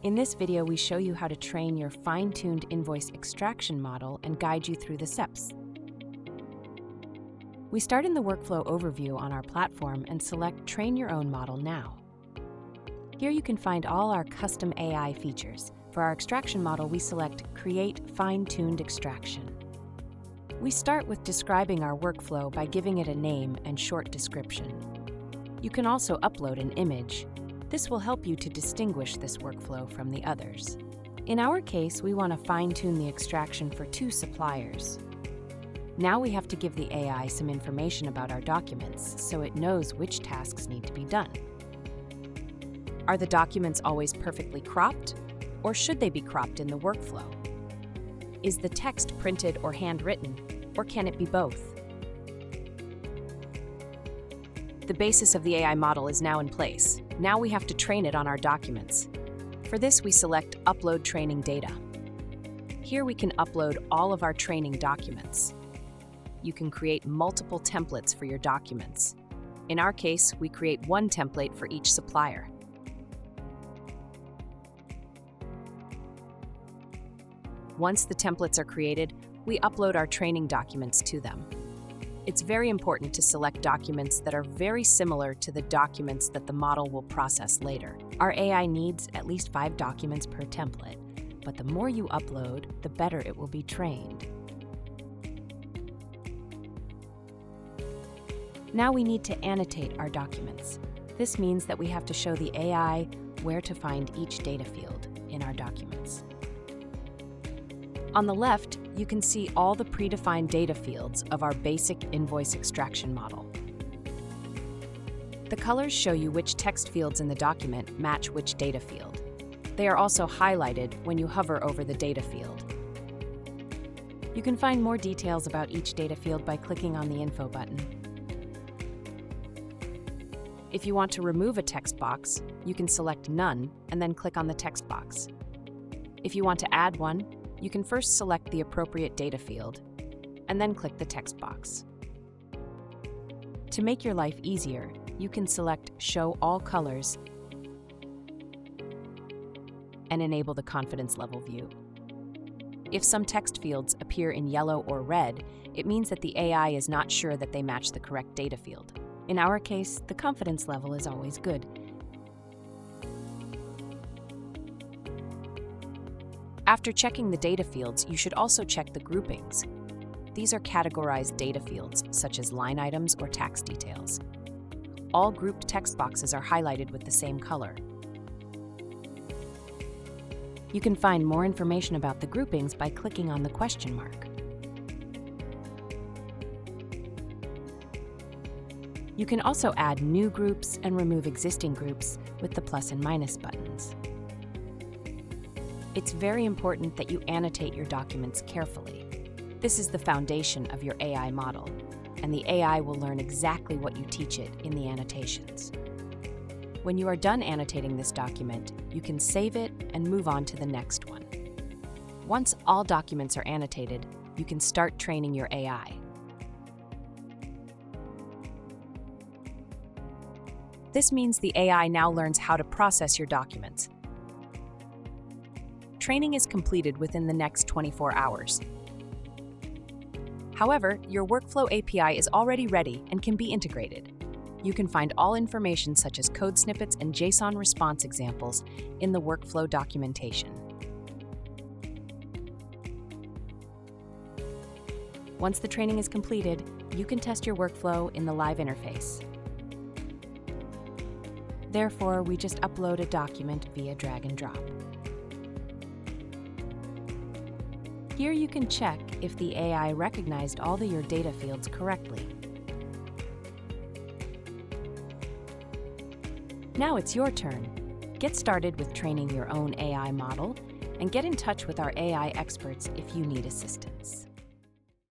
In this video, we show you how to train your fine-tuned invoice extraction model and guide you through the steps. We start in the workflow overview on our platform and select Train Your Own Model Now. Here you can find all our custom AI features. For our extraction model, we select Create Fine-Tuned Extraction. We start with describing our workflow by giving it a name and short description. You can also upload an image. This will help you to distinguish this workflow from the others. In our case, we want to fine-tune the extraction for 2 suppliers. Now we have to give the AI some information about our documents so it knows which tasks need to be done. Are the documents always perfectly cropped, or should they be cropped in the workflow? Is the text printed or handwritten, or can it be both? The basis of the AI model is now in place. Now we have to train it on our documents. For this, we select Upload Training Data. Here we can upload all of our training documents. You can create multiple templates for your documents. In our case, we create 1 template for each supplier. Once the templates are created, we upload our training documents to them. It's very important to select documents that are very similar to the documents that the model will process later. Our AI needs at least 5 documents per template, but the more you upload, the better it will be trained. Now we need to annotate our documents. This means that we have to show the AI where to find each data field in our documents. On the left, you can see all the predefined data fields of our basic invoice extraction model. The colors show you which text fields in the document match which data field. They are also highlighted when you hover over the data field. You can find more details about each data field by clicking on the Info button. If you want to remove a text box, you can select None and then click on the text box. If you want to add one, you can first select the appropriate data field and then click the text box. To make your life easier, you can select Show All Colors and enable the confidence level view. If some text fields appear in yellow or red, it means that the AI is not sure that they match the correct data field. In our case, the confidence level is always good. After checking the data fields, you should also check the groupings. These are categorized data fields, such as line items or tax details. All grouped text boxes are highlighted with the same color. You can find more information about the groupings by clicking on the question mark. You can also add new groups and remove existing groups with the plus and minus buttons. It's very important that you annotate your documents carefully. This is the foundation of your AI model, and the AI will learn exactly what you teach it in the annotations. When you are done annotating this document, you can save it and move on to the next one. Once all documents are annotated, you can start training your AI. This means the AI now learns how to process your documents. Training is completed within the next 24 hours. However, your Workflow API is already ready and can be integrated. You can find all information such as code snippets and JSON response examples in the Workflow documentation. Once the training is completed, you can test your workflow in the live interface. Therefore, we just upload a document via drag and drop. Here you can check if the AI recognized all your data fields correctly. Now it's your turn. Get started with training your own AI model and get in touch with our AI experts if you need assistance.